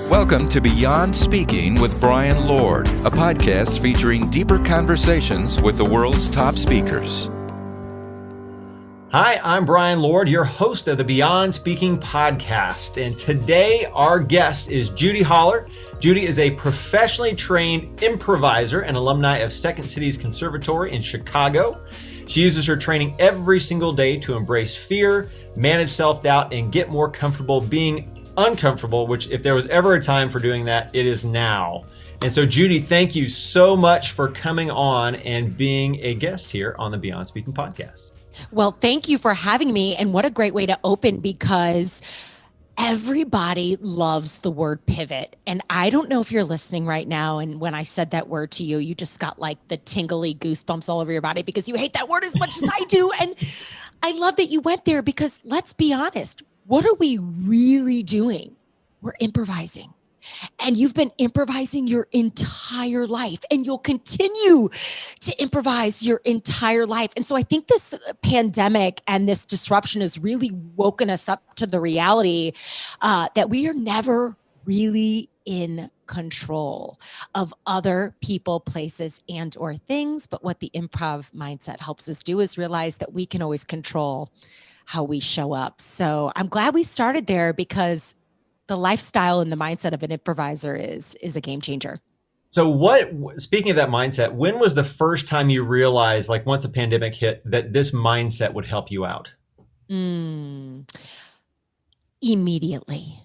Welcome to Beyond Speaking with Brian Lord, a podcast featuring deeper conversations with the world's top speakers. Hi, I'm Brian Lord, your host of the Beyond Speaking podcast. And today our guest is Judi Holler. Judi is a professionally trained improviser and alumni of Second City's Conservatory in Chicago. She uses her training every single day to embrace fear, manage self-doubt, and get more comfortable being uncomfortable, which if there was ever a time for doing that, it is now. And so Judi, thank you so much for coming on and being a guest here on the Beyond Speaking podcast. Well, thank you for having me. And what a great way to open, because everybody loves the word pivot. And I don't know if you're listening right now, and when I said that word to you, you just got like the tingly goosebumps all over your body because you hate that word as much as I do. And I love that you went there, because let's be honest, what are we really doing? We're improvising. And you've been improvising your entire life, and you'll continue to improvise your entire life. And so I think this pandemic and this disruption has really woken us up to the reality that we are never really in control of other people, places, and or things. But what the improv mindset helps us do is realize that we can always control how we show up. So I'm glad we started there, because the lifestyle and the mindset of an improviser is a game changer. So speaking of that mindset, when was the first time you realized, like once the pandemic hit, that this mindset would help you out? Immediately.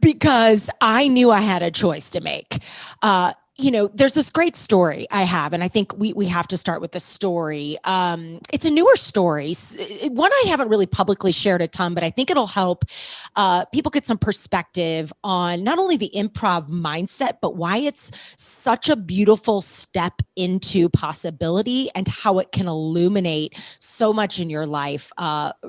Because I knew I had a choice to make. There's this great story I have, and I think we have to start with the story. It's a newer story, one I haven't really publicly shared a ton, but I think it'll help people get some perspective on not only the improv mindset, but why it's such a beautiful step into possibility and how it can illuminate so much in your life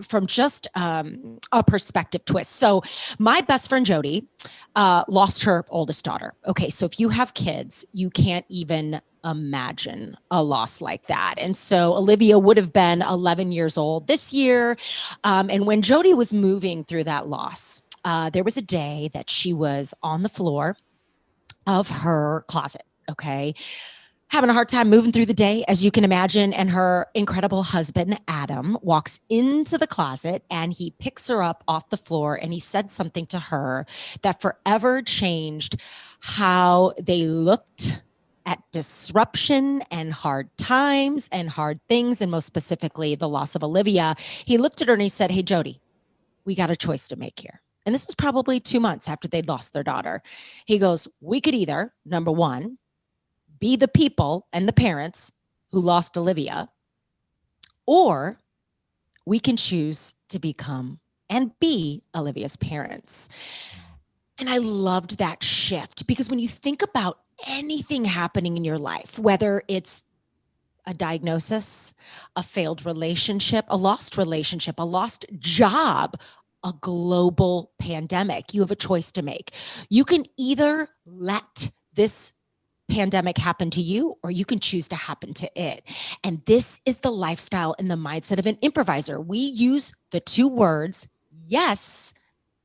from just a perspective twist. So my best friend Jody lost her oldest daughter. Okay, so if you have kids, you can't even imagine a loss like that. And so Olivia would have been 11 years old this year. And when Jody was moving through that loss, there was a day that she was on the floor of her closet, okay, having a hard time moving through the day, as you can imagine. And her incredible husband, Adam, walks into the closet and he picks her up off the floor, and he said something to her that forever changed how they looked at disruption and hard times and hard things, and most specifically, the loss of Olivia. He looked at her and he said, "Hey, Jody, we got a choice to make here." And this was probably 2 months after they'd lost their daughter. He goes, "We could either, number one, be the people and the parents who lost Olivia, or we can choose to become and be Olivia's parents." And I loved that shift, because when you think about anything happening in your life, whether it's a diagnosis, a failed relationship, a lost job, a global pandemic, you have a choice to make. You can either let this pandemic happen to you, or you can choose to happen to it. And this is the lifestyle and the mindset of an improviser. We use the two words, yes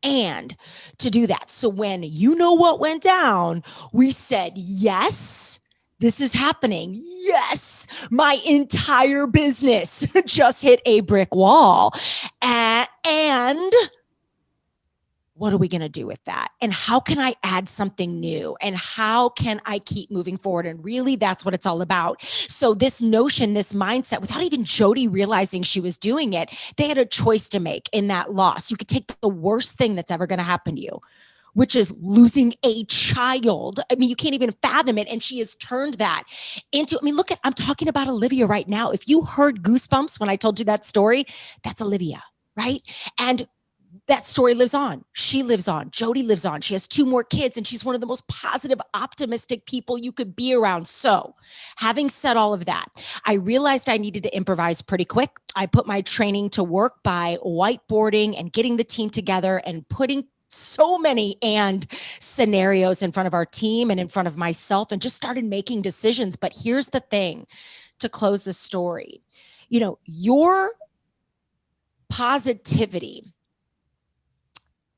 and, to do that. So when you know what went down, we said, yes, this is happening. Yes, my entire business just hit a brick wall. And what are we going to do with that? And how can I add something new? And how can I keep moving forward? And really, that's what it's all about. So this notion, this mindset, without even Jody realizing she was doing it, they had a choice to make in that loss. You could take the worst thing that's ever going to happen to you, which is losing a child. I mean, you can't even fathom it. And she has turned that into, look I'm talking about Olivia right now. If you heard goosebumps when I told you that story, that's Olivia, right? And that story lives on. She lives on. Jody lives on. She has 2 more kids, and she's one of the most positive, optimistic people you could be around. So having said all of that, I realized I needed to improvise pretty quick. I put my training to work by whiteboarding and getting the team together and putting so many scenarios in front of our team and in front of myself, and just started making decisions. But here's the thing to close the story. Your positivity,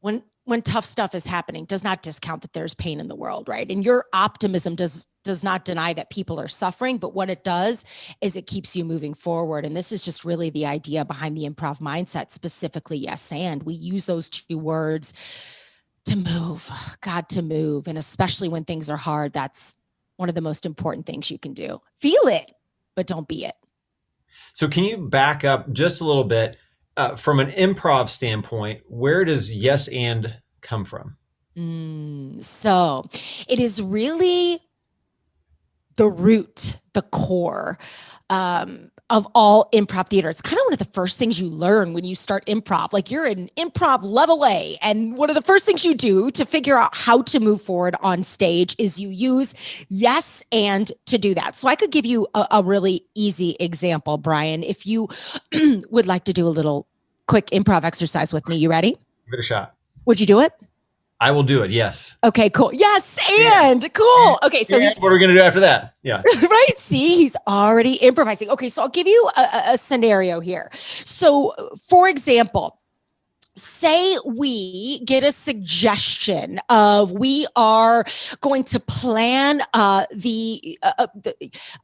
when when tough stuff is happening does not discount that there's pain in the world, right? And your optimism does not deny that people are suffering, but what it does is it keeps you moving forward. And this is just really the idea behind the improv mindset, specifically yes and. We use those two words to move, God, to move. And especially when things are hard, that's one of the most important things you can do. Feel it, but don't be it. So can you back up just a little bit? From an improv standpoint, where does yes and come from? So it is really the root, the core of all improv theater. It's kind of one of the first things you learn when you start improv. Like you're in improv level A, and one of the first things you do to figure out how to move forward on stage is you use yes and to do that. So I could give you a really easy example, Brian, if you would like to do a little quick improv exercise with me. You ready? Give it a shot. Would you do it? I will do it. Yes. Okay, cool. Yes, and cool. Okay, so what are we going to do after that? Yeah. Right. See, he's already improvising. Okay, so I'll give you a scenario here. So, for example, say we get a suggestion of we are going to plan a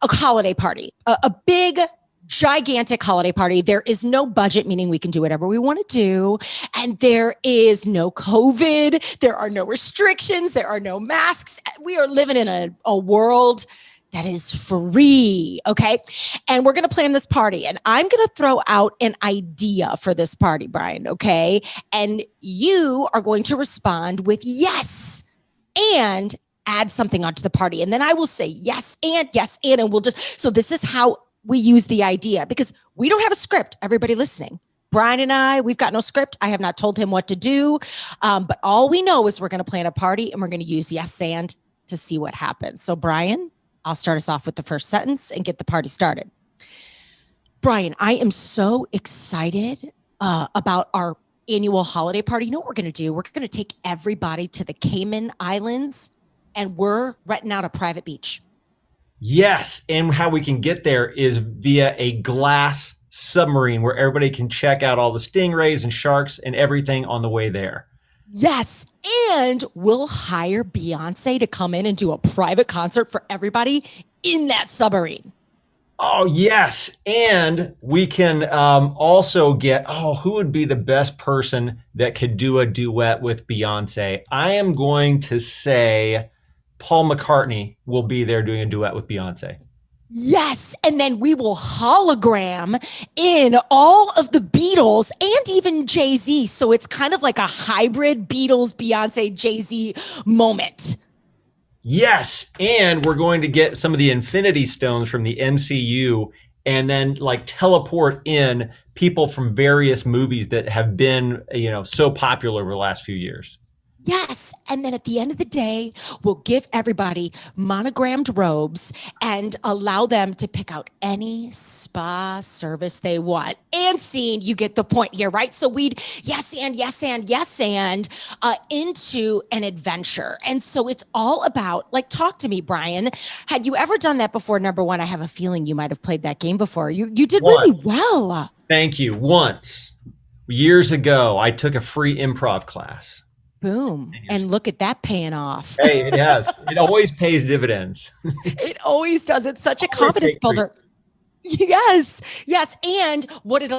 holiday party, a big gigantic holiday party. There is no budget, meaning we can do whatever we want to do. And there is no COVID. There are no restrictions. There are no masks. We are living in a world that is free. Okay. And we're going to plan this party, and I'm going to throw out an idea for this party, Brian. Okay. And you are going to respond with yes and add something onto the party. And then I will say yes, and, and we'll just, so this is how we use the idea, because we don't have a script. Everybody listening, Brian and I, we've got no script. I have not told him what to do. But all we know is we're going to plan a party, and we're going to use yes and to see what happens. So Brian, I'll start us off with the first sentence and get the party started. Brian, I am so excited about our annual holiday party. You know what we're going to do? We're going to take everybody to the Cayman Islands, and we're renting out a private beach. Yes. And how we can get there is via a glass submarine where everybody can check out all the stingrays and sharks and everything on the way there. Yes. And we'll hire Beyonce to come in and do a private concert for everybody in that submarine. Oh, yes. And we can also get, who would be the best person that could do a duet with Beyonce? I am going to say Paul McCartney will be there doing a duet with Beyonce. Yes. And then we will hologram in all of the Beatles and even Jay-Z. So it's kind of like a hybrid Beatles, Beyonce, Jay-Z moment. Yes. And we're going to get some of the Infinity Stones from the MCU and then like teleport in people from various movies that have been, so popular over the last few years. Yes. And then at the end of the day, we'll give everybody monogrammed robes and allow them to pick out any spa service they want. And scene, you get the point here, right? So we'd yes and into an adventure. And so it's all about, like, talk to me, Brian. Had you ever done that before? Number one, I have a feeling you might have played that game before. You did really well. Thank you. Once, years ago, I took a free improv class. Boom. And look at that paying off. Hey, it has. It always pays dividends. It always does. It's such a confidence builder. Yes. Yes. And what it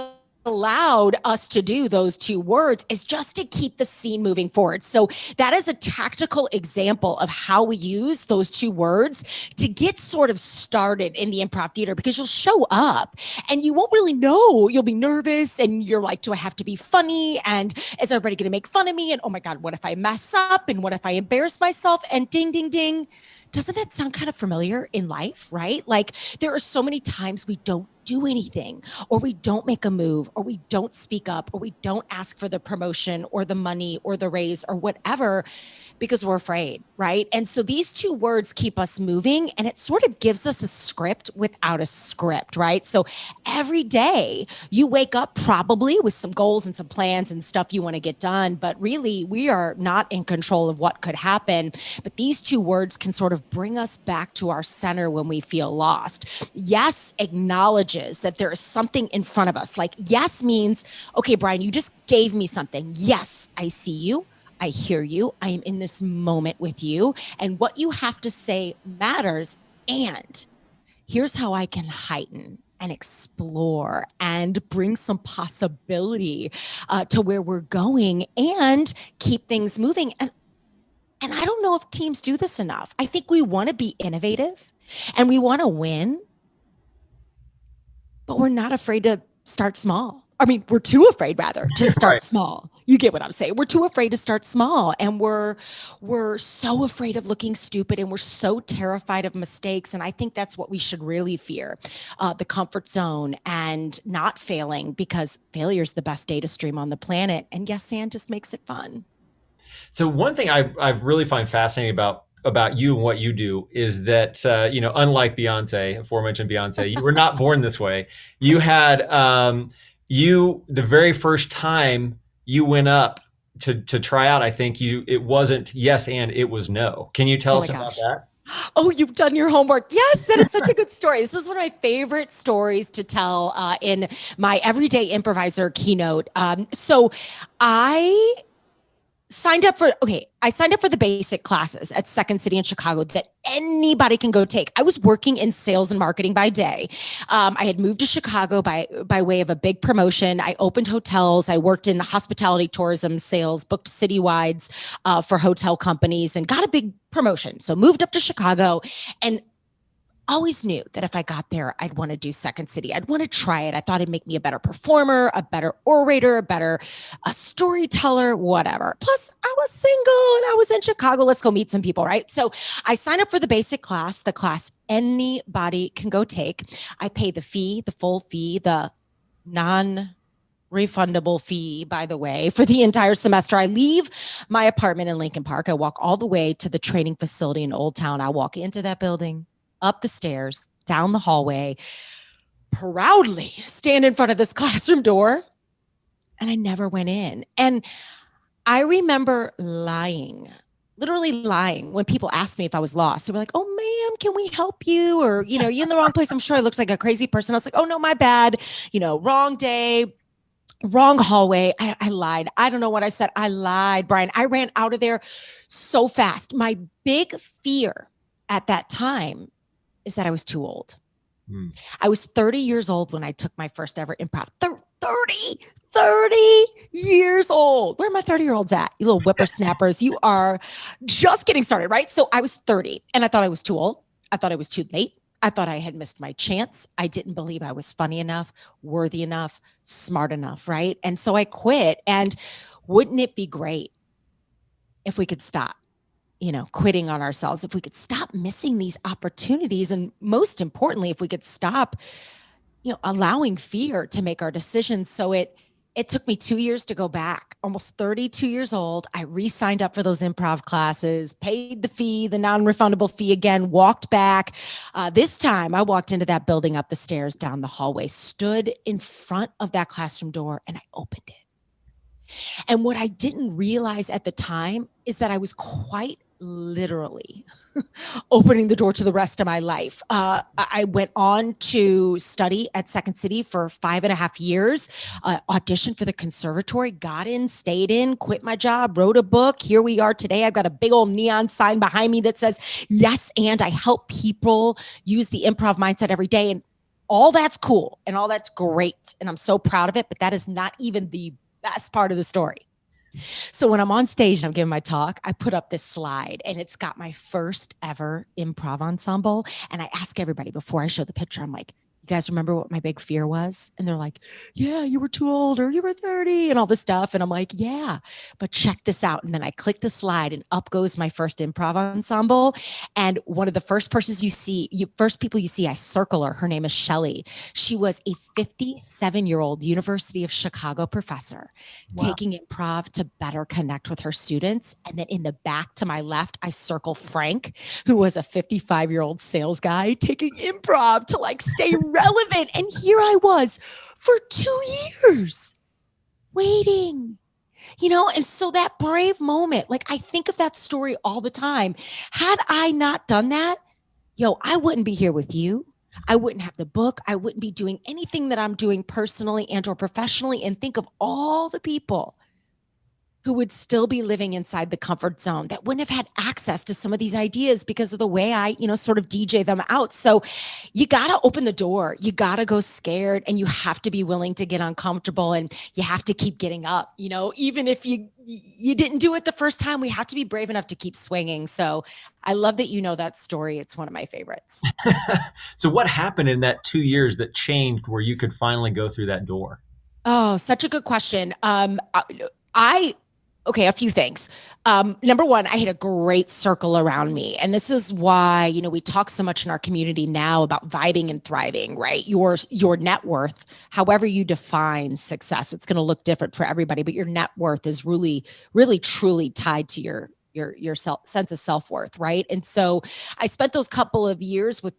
allowed us to do, those two words, is just to keep the scene moving forward. So that is a tactical example of how we use those two words to get sort of started in the improv theater, because you'll show up and you won't really know. You'll be nervous and you're like, do I have to be funny? And is everybody going to make fun of me? And oh my God, what if I mess up? And what if I embarrass myself? And ding, ding, ding. Doesn't that sound kind of familiar in life, right? Like there are so many times we don't do anything, or we don't make a move, or we don't speak up, or we don't ask for the promotion or the money or the raise or whatever, because we're afraid, right? And so these two words keep us moving, and it sort of gives us a script without a script, right? So every day you wake up probably with some goals and some plans and stuff you want to get done, but really we are not in control of what could happen. But these two words can sort of bring us back to our center when we feel lost. Yes acknowledges that there is something in front of us. Like yes means, okay, Brian, you just gave me something. Yes, I see you. I hear you. I am in this moment with you. And what you have to say matters. And here's how I can heighten and explore and bring some possibility to where we're going and keep things moving. And I don't know if teams do this enough. I think we want to be innovative and we want to win, but we're not afraid to start small. I mean, we're too afraid rather to start small. You get what I'm saying? We're too afraid to start small, and we're so afraid of looking stupid, and we're so terrified of mistakes. And I think that's what we should really fear, the comfort zone and not failing, because failure is the best data stream on the planet. And yes, and just makes it fun. So one thing I really find fascinating about you and what you do is that, unlike Beyonce, aforementioned Beyonce, you were not born this way. You had, the very first time you went up to try out, I think it wasn't yes and it was no. Can you tell us about that? Oh, you've done your homework. Yes, that is such a good story. This is one of my favorite stories to tell in my everyday improviser keynote. So I signed up for the basic classes at Second City in Chicago that anybody can go take. I was working in sales and marketing by day. I had moved to Chicago by way of a big promotion. I opened hotels. I worked in hospitality, tourism, sales, booked citywides for hotel companies, and got a big promotion. So moved up to Chicago, and always knew that if I got there, I'd want to do Second City. I'd want to try it. I thought it'd make me a better performer, a better orator, a storyteller, whatever. Plus, I was single and I was in Chicago. Let's go meet some people, right? So I signed up for the basic class, the class anybody can go take. I pay the fee, the full fee, the non-refundable fee, by the way, for the entire semester. I leave my apartment in Lincoln Park. I walk all the way to the training facility in Old Town. I walk into that building, up the stairs, down the hallway, proudly stand in front of this classroom door, and I never went in. And I remember literally lying when people asked me if I was lost. They were like, "Oh, ma'am, can we help you?" Or, "You in the wrong place. I'm sure I look like a crazy person." I was like, "Oh, no, my bad. Wrong day, wrong hallway." I lied. I don't know what I said. I lied, Brian. I ran out of there so fast. My big fear at that time is that I was too old. I was 30 years old when I took my first ever improv. 30 years old. Where are my 30-year-olds at? You little whippersnappers. You are just getting started, right? So I was 30 and I thought I was too old. I thought I was too late. I thought I had missed my chance. I didn't believe I was funny enough, worthy enough, smart enough, right? And so I quit. And wouldn't it be great if we could stop quitting on ourselves, if we could stop missing these opportunities, and most importantly, if we could stop, allowing fear to make our decisions. So it took me 2 years to go back, almost 32 years old. I re-signed up for those improv classes, paid the fee, the non-refundable fee again, walked back. This time I walked into that building, up the stairs, down the hallway, stood in front of that classroom door, and I opened it. And what I didn't realize at the time is that I was quite literally opening the door to the rest of my life. I went on to study at Second City for 5.5 years, auditioned for the conservatory, got in, stayed in, quit my job, wrote a book. Here we are today. I've got a big old neon sign behind me that says, "Yes, and I help people use the improv mindset every day." And all that's cool and all that's great. And I'm so proud of it, but that is not even the best part of the story. So when I'm on stage and I'm giving my talk, I put up this slide and it's got my first ever improv ensemble. And I ask everybody before I show the picture, I'm like, "You guys remember what my big fear was?" And they're like, "Yeah, you were too old," or "You were 30," and all this stuff. And I'm like, "Yeah, but check this out." And then I click the slide and up goes my first improv ensemble. And one of the first people you see, I circle her. Her name is Shelly. She was a 57-year-old University of Chicago professor taking improv to better connect with her students. And then in the back to my left, I circle Frank, who was a 55-year-old sales guy taking improv to stay relevant. And here I was for 2 years waiting, and so that brave moment, I think of that story all the time. Had I not done that, I wouldn't be here with you. I wouldn't have the book. I wouldn't be doing anything that I'm doing personally and or professionally. And think of all the people who would still be living inside the comfort zone, that wouldn't have had access to some of these ideas because of the way I, sort of DJ them out. So you got to open the door. You got to go scared, and you have to be willing to get uncomfortable, and you have to keep getting up, even if you didn't do it the first time. We have to be brave enough to keep swinging. So I love that that story. It's one of my favorites. So what happened in that 2 years that changed where you could finally go through that door? Oh, such a good question. Okay, a few things. Number one, I had a great circle around me. And this is why, we talk so much in our community now about vibing and thriving, right? Your net worth, however you define success, it's going to look different for everybody, but your net worth is really, really, truly tied to your sense of self-worth, right? And so I spent those couple of years with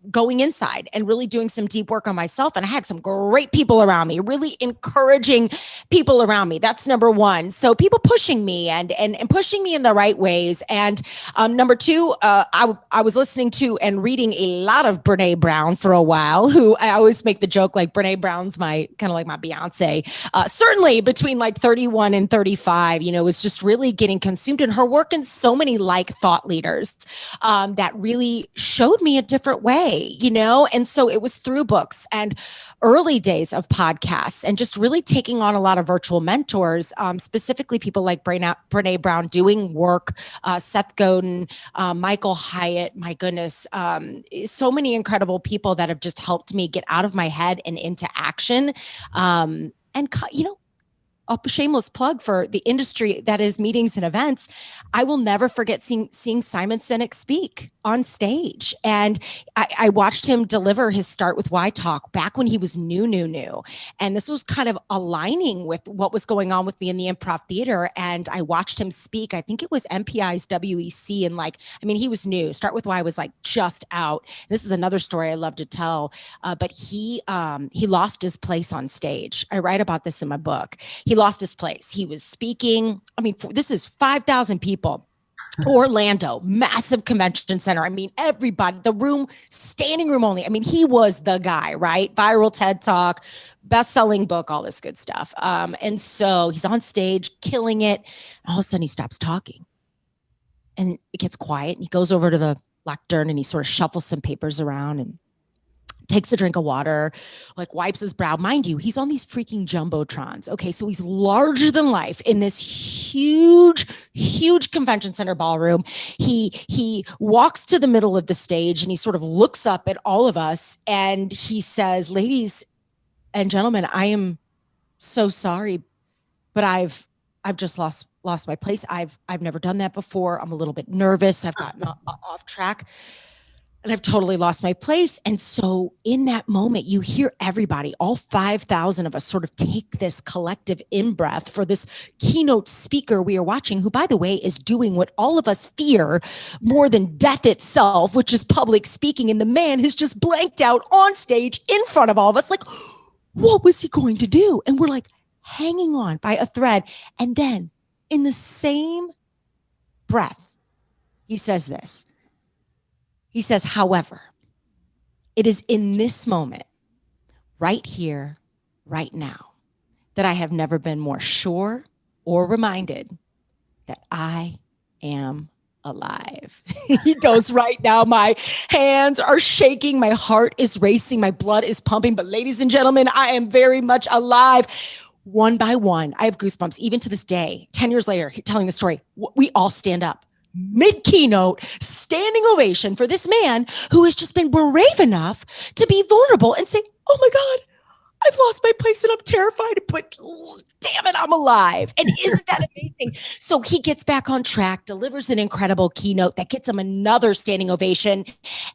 going inside and really doing some deep work on myself. And I had some great people around me, really encouraging people around me. That's number one. So people pushing me and pushing me in the right ways. And number two, I was listening to and reading a lot of Brene Brown for a while, who I always make the joke, like Brene Brown's my kind of like my Beyonce. Certainly between like 31 and 35, was just really getting consumed in her work, and so many like thought leaders that really showed me a different way. And so it was through books and early days of podcasts, and just really taking on a lot of virtual mentors, specifically people like Brene Brown doing work, Seth Godin, Michael Hyatt, my goodness, so many incredible people that have just helped me get out of my head and into action. A shameless plug for the industry that is meetings and events. I will never forget seeing Simon Sinek speak on stage. And I watched him deliver his Start With Why talk back when he was new. And this was kind of aligning with what was going on with me in the improv theater. And I watched him speak. I think it was MPI's WEC. And he was new. Start With Why was like just out. This is another story I love to tell. But he lost his place on stage. I write about this in my book. He lost his place. He was speaking. This is 5,000 people. Orlando, massive convention center. Everybody, the room, standing room only. He was the guy, right? Viral TED Talk, best-selling book, all this good stuff. And so he's on stage, killing it. All of a sudden he stops talking, and it gets quiet. And he goes over to the lectern, and he sort of shuffles some papers around and takes a drink of water, like wipes his brow. Mind you, he's on these freaking jumbotrons. Okay, so he's larger than life in this huge, huge convention center ballroom. He walks to the middle of the stage, and he sort of looks up at all of us, and he says, "Ladies and gentlemen, I am so sorry, but I've just lost my place. I've never done that before. I'm a little bit nervous. I've gotten off track. And I've totally lost my place." And so in that moment, you hear everybody, all 5,000 of us, sort of take this collective in-breath for this keynote speaker we are watching, who, by the way, is doing what all of us fear more than death itself, which is public speaking. And the man has just blanked out on stage in front of all of us. Like, what was he going to do? And we're like hanging on by a thread. And then in the same breath, he says this. He says, "However, it is in this moment, right here, right now, that I have never been more sure or reminded that I am alive." He goes, "Right now, my hands are shaking, my heart is racing, my blood is pumping. But ladies and gentlemen, I am very much alive." One by one, I have goosebumps, even to this day, 10 years later, telling the story. We all stand up. Mid-keynote, standing ovation for this man who has just been brave enough to be vulnerable and say, "Oh my God, I've lost my place and I'm terrified, but damn it, I'm alive." And isn't that amazing? So he gets back on track, delivers an incredible keynote that gets him another standing ovation.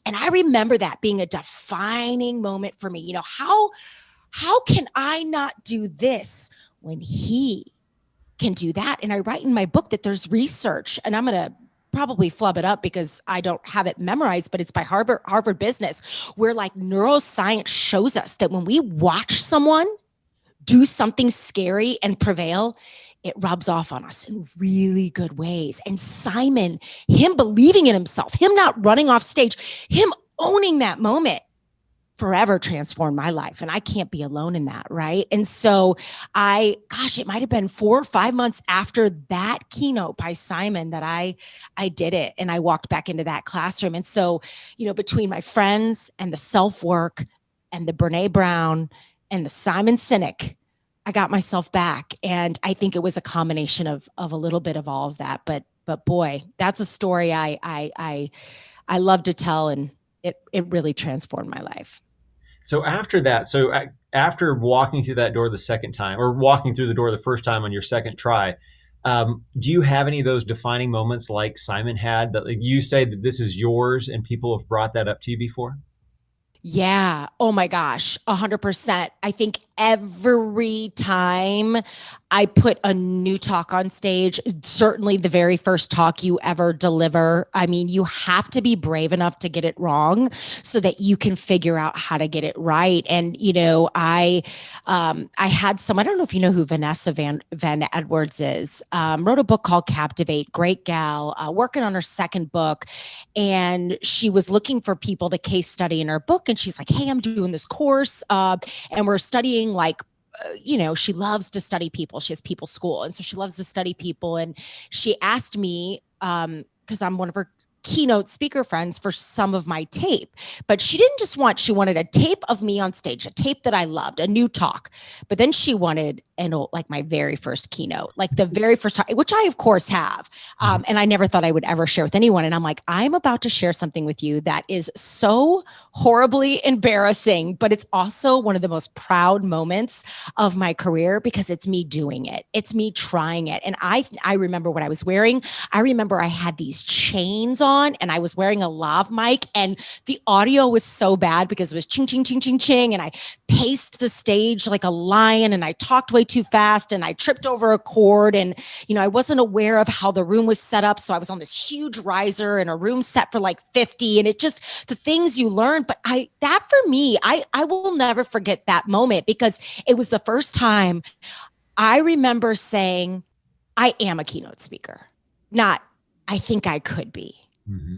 And I remember that being a defining moment for me. How can I not do this when he can do that? And I write in my book that there's research, and I'm going to probably flub it up because I don't have it memorized, but it's by Harvard Business, where like neuroscience shows us that when we watch someone do something scary and prevail, it rubs off on us in really good ways. And Simon, him believing in himself, him not running off stage, him owning that moment, forever transformed my life. And I can't be alone in that. Right. And so it might've been 4 or 5 months after that keynote by Simon that I did it. And I walked back into that classroom. And so, between my friends and the self-work and the Brene Brown and the Simon Sinek, I got myself back. And I think it was a combination of a little bit of all of that. But boy, that's a story I love to tell. And it really transformed my life. So after that, after walking through that door the second time, or walking through the door the first time on your second try, do you have any of those defining moments like Simon had, that like you say that this is yours and people have brought that up to you before? Yeah. Oh my gosh. 100%. I think every time I put a new talk on stage, certainly the very first talk you ever deliver, I mean, you have to be brave enough to get it wrong so that you can figure out how to get it right. And, I had I don't know if you know who Vanessa Van Edwards is, wrote a book called Captivate, great gal, working on her second book. And she was looking for people to case study in her book. And she's like, hey, I'm doing this course and we're studying she loves to study people. She has people school. And so she loves to study people. And she asked me, because I'm one of her keynote speaker friends, for some of my tape. But she didn't just she wanted a tape of me on stage, a tape that I loved, a new talk. But then she wanted my very first keynote, like the very first time, which I of course have. And I never thought I would ever share with anyone. And I'm like, I'm about to share something with you that is so horribly embarrassing, but it's also one of the most proud moments of my career because it's me doing it. It's me trying it. And I remember what I was wearing. I remember I had these chains on and I was wearing a lav mic and the audio was so bad because it was ching, ching, ching, ching, ching. And I paced the stage like a lion and I talked way too fast and I tripped over a cord and, I wasn't aware of how the room was set up. So I was on this huge riser in a room set for like 50 and it just, the things you learn. But that for me, I will never forget that moment because it was the first time I remember saying, I am a keynote speaker, not I think I could be. Mm-hmm.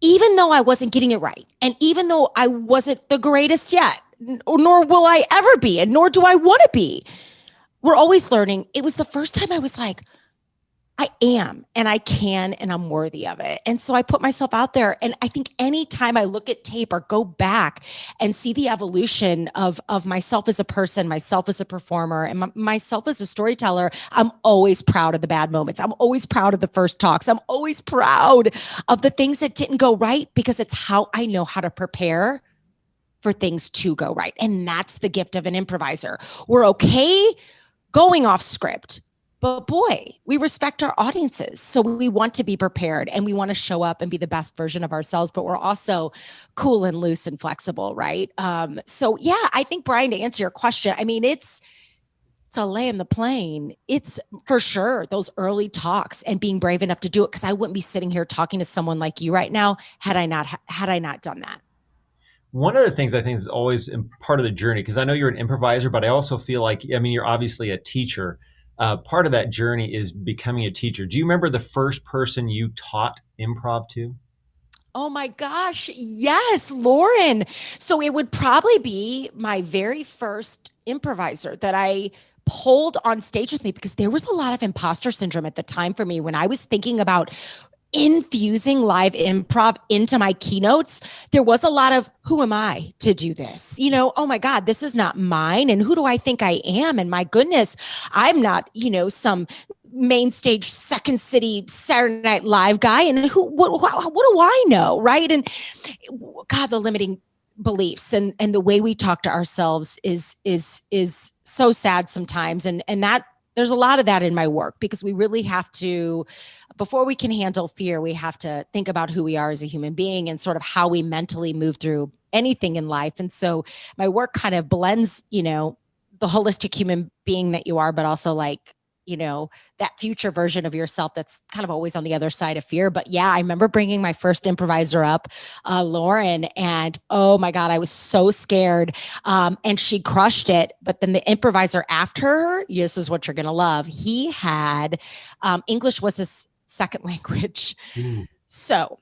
Even though I wasn't getting it right. And even though I wasn't the greatest yet, nor will I ever be, and nor do I want to be. We're always learning. It was the first time I was like, I am, and I can, and I'm worthy of it. And so I put myself out there. And I think anytime I look at tape or go back and see the evolution of myself as a person, myself as a performer, and myself as a storyteller, I'm always proud of the bad moments. I'm always proud of the first talks. I'm always proud of the things that didn't go right because it's how I know how to prepare for things to go right. And that's the gift of an improviser. We're okay going off script. But boy, we respect our audiences. So we want to be prepared and we want to show up and be the best version of ourselves, but we're also cool and loose and flexible, right? So yeah, I think, Brian, to answer your question, I mean, it's a lay in the plane. It's for sure those early talks and being brave enough to do it because I wouldn't be sitting here talking to someone like you right now had I not done that. One of the things I think is always part of the journey, because I know you're an improviser, but I also feel like, you're obviously a teacher. Part of that journey is becoming a teacher. Do you remember the first person you taught improv to? Oh my gosh. Yes, Lauren. So it would probably be my very first improviser that I pulled on stage with me because there was a lot of imposter syndrome at the time for me when I was thinking about infusing live improv into my keynotes. There was a lot of, who am I to do this? Oh my God, this is not mine. And who do I think I am? And my goodness, I'm not, some main stage Second City Saturday Night Live guy. And what do I know? Right. And God, the limiting beliefs and the way we talk to ourselves is so sad sometimes. And that there's a lot of that in my work because we really have to, before we can handle fear, we have to think about who we are as a human being and sort of how we mentally move through anything in life. And so my work kind of blends, the holistic human being that you are, but also that future version of yourself that's kind of always on the other side of fear. But yeah, I remember bringing my first improviser up, Lauren, and oh my God, I was so scared. And she crushed it. But then the improviser after her, this is what you're going to love. He had, English was his second language. So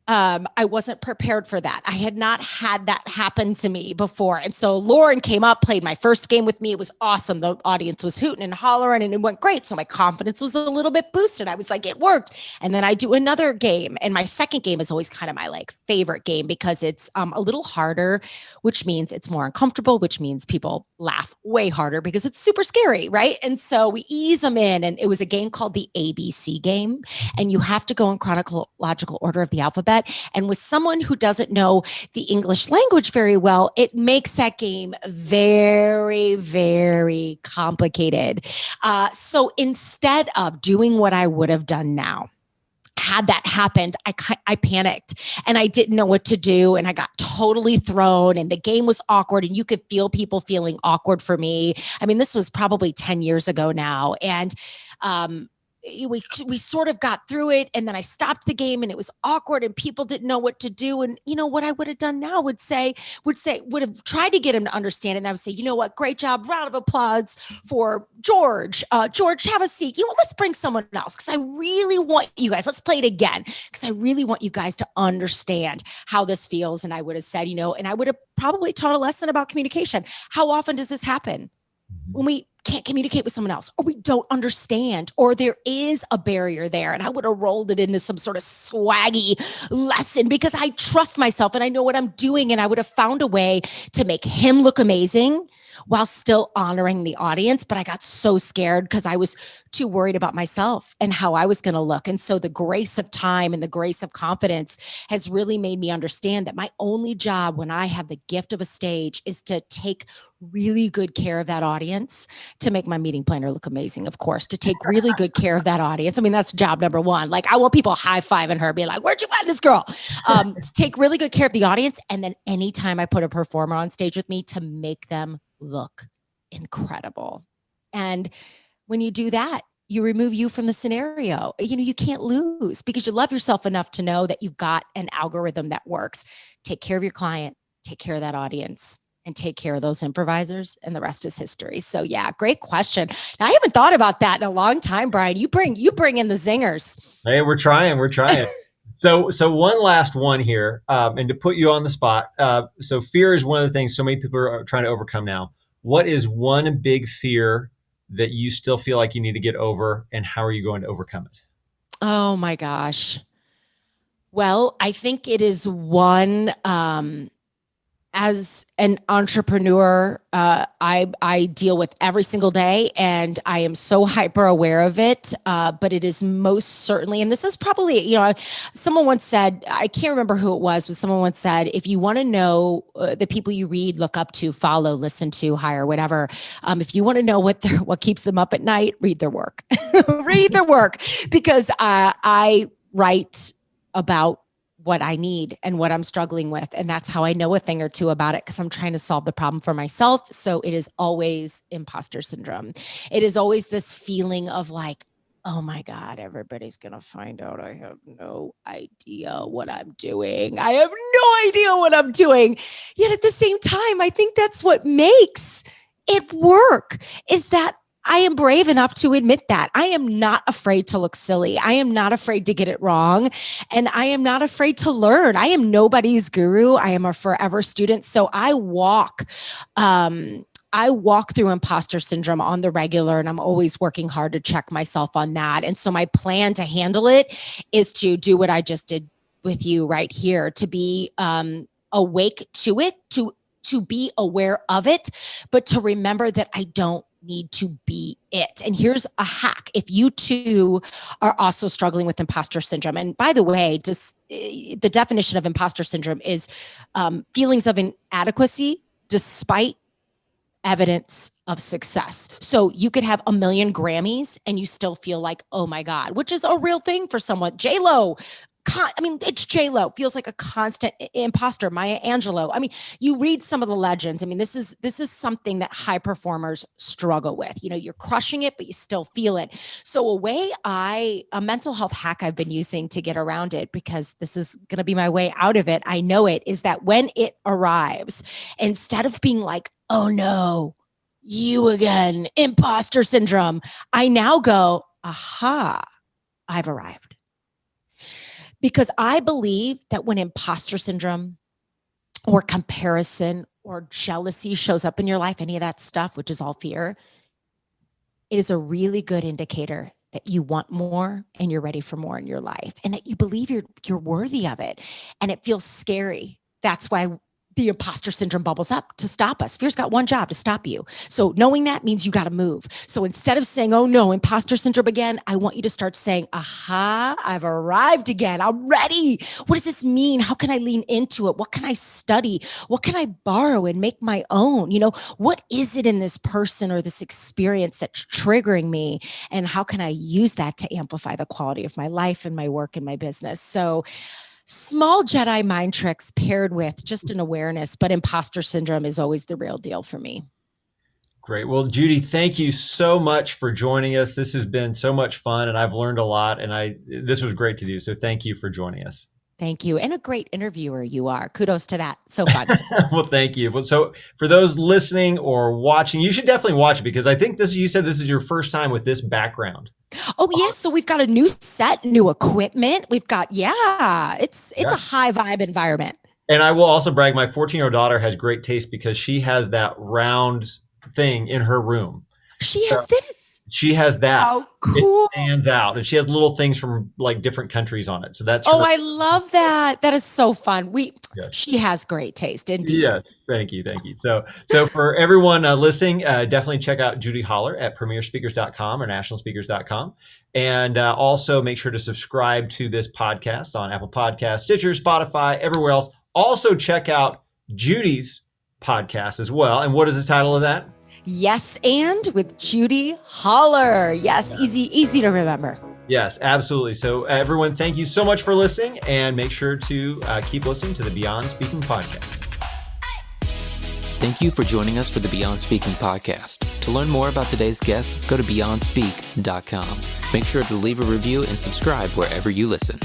I wasn't prepared for that. I had not had that happen to me before. And so Lauren came up, played my first game with me. It was awesome. The audience was hooting and hollering and it went great. So my confidence was a little bit boosted. I was like, it worked. And then I do another game. And my second game is always kind of my like favorite game because it's a little harder, which means it's more uncomfortable, which means people laugh way harder because it's super scary, right? And so we ease them in. And it was a game called the ABC game. And you have to go in chronological order of the alphabet. And with someone who doesn't know the English language very well, it makes that game very, very complicated. So instead of doing what I would have done now, had that happened, I panicked and I didn't know what to do. And I got totally thrown and the game was awkward and you could feel people feeling awkward for me. I mean, this was probably 10 years ago now. And, we sort of got through it and then I stopped the game and it was awkward and people didn't know what to do. And you know what I would have done now would have tried to get him to understand it. And I would say, you know what, great job, round of applause for George. George, have a seat. You know what, let's bring someone else because I really want you guys, let's play it again because I really want you guys to understand how this feels. And I would have said, and I would have probably taught a lesson about communication. How often does this happen? When we can't communicate with someone else or we don't understand or there is a barrier there. And I would have rolled it into some sort of swaggy lesson because I trust myself and I know what I'm doing. And I would have found a way to make him look amazing while still honoring the audience. But I got so scared because I was too worried about myself and how I was going to look. And so the grace of time and the grace of confidence has really made me understand that my only job when I have the gift of a stage is to take really good care of that audience, to make my meeting planner look amazing, of course, to take really good care of that audience. I mean, that's job number one. Like I want people high-fiving her, be like, where'd you find this girl? Take really good care of the audience. And then anytime I put a performer on stage with me to make them look incredible. And when you do that, you remove you from the scenario. You can't lose because you love yourself enough to know that you've got an algorithm that works. Take care of your client, take care of that audience, and take care of those improvisers, and the rest is history. So yeah, great question. Now, I haven't thought about that in a long time, Brian. You bring in the zingers. Hey, we're trying. So one last one here, and to put you on the spot. So fear is one of the things so many people are trying to overcome now. What is one big fear that you still feel like you need to get over, and how are you going to overcome it? Oh my gosh. Well, I think it is one, as an entrepreneur, I deal with every single day and I am so hyper aware of it. But it is most certainly, and this is probably, someone once said, I can't remember who it was, but someone once said, if you want to know the people you read, look up to, follow, listen to, hire, whatever. If you want to know what keeps them up at night, read their work, read their work, because I write about what I need and what I'm struggling with. And that's how I know a thing or two about it, because I'm trying to solve the problem for myself. So it is always imposter syndrome. It is always this feeling of like, oh my God, everybody's going to find out I have no idea what I'm doing. I have no idea what I'm doing. Yet at the same time, I think that's what makes it work, is that I am brave enough to admit that. I am not afraid to look silly. I am not afraid to get it wrong. And I am not afraid to learn. I am nobody's guru. I am a forever student. So I walk through imposter syndrome on the regular, and I'm always working hard to check myself on that. And so my plan to handle it is to do what I just did with you right here, to be awake to it, to be aware of it, but to remember that I don't need to be it. And here's a hack. If you too are also struggling with imposter syndrome, and by the way, the definition of imposter syndrome is feelings of inadequacy despite evidence of success. So you could have 1 million Grammys and you still feel like, oh my God, which is a real thing for someone. J-Lo, it's J-Lo, feels like a constant imposter. Maya Angelou. I mean, you read some of the legends. I mean, this is something that high performers struggle with. You're crushing it, but you still feel it. So a mental health hack I've been using to get around it, because this is going to be my way out of it, I know it, is that when it arrives, instead of being like, oh no, you again, imposter syndrome, I now go, aha, I've arrived. Because I believe that when imposter syndrome or comparison or jealousy shows up in your life, any of that stuff, which is all fear, it is a really good indicator that you want more and you're ready for more in your life, and that you believe you're worthy of it. And it feels scary. That's why the imposter syndrome bubbles up to stop us. Fear's got one job: to stop you. So knowing that means you got to move. So instead of saying, oh no, imposter syndrome again, I want you to start saying, aha, I've arrived again. I'm ready. What does this mean? How can I lean into it? What can I study? What can I borrow and make my own? What is it in this person or this experience that's triggering me? And how can I use that to amplify the quality of my life and my work and my business? So small Jedi mind tricks paired with just an awareness, but imposter syndrome is always the real deal for me. Great. Well, Judi, thank you so much for joining us. This has been so much fun, and I've learned a lot, and this was great to do. So thank you for joining us. Thank you. And a great interviewer you are. Kudos to that. So fun. Well, thank you. So for those listening or watching, you should definitely watch it, because I think you said this is your first time with this background. Oh, yes. So we've got a new set, new equipment. We've got, it's a high vibe environment. And I will also brag, my 14-year-old daughter has great taste, because she has that round thing in her room. She has this. She has that. Oh, cool. It stands out. And she has little things from like different countries on it. So that's I love that. That is so fun. She has great taste, indeed. Yes. Thank you. So for everyone listening, definitely check out Judi Holler at premierspeakers.com or nationalspeakers.com. And also make sure to subscribe to this podcast on Apple Podcasts, Stitcher, Spotify, everywhere else. Also check out Judi's podcast as well. And what is the title of that? Yes, and with Judi Holler. Yes, easy to remember. Yes, absolutely. So everyone, thank you so much for listening, and make sure to keep listening to the Beyond Speaking podcast. Thank you for joining us for the Beyond Speaking podcast. To learn more about today's guest, go to beyondspeak.com. Make sure to leave a review and subscribe wherever you listen.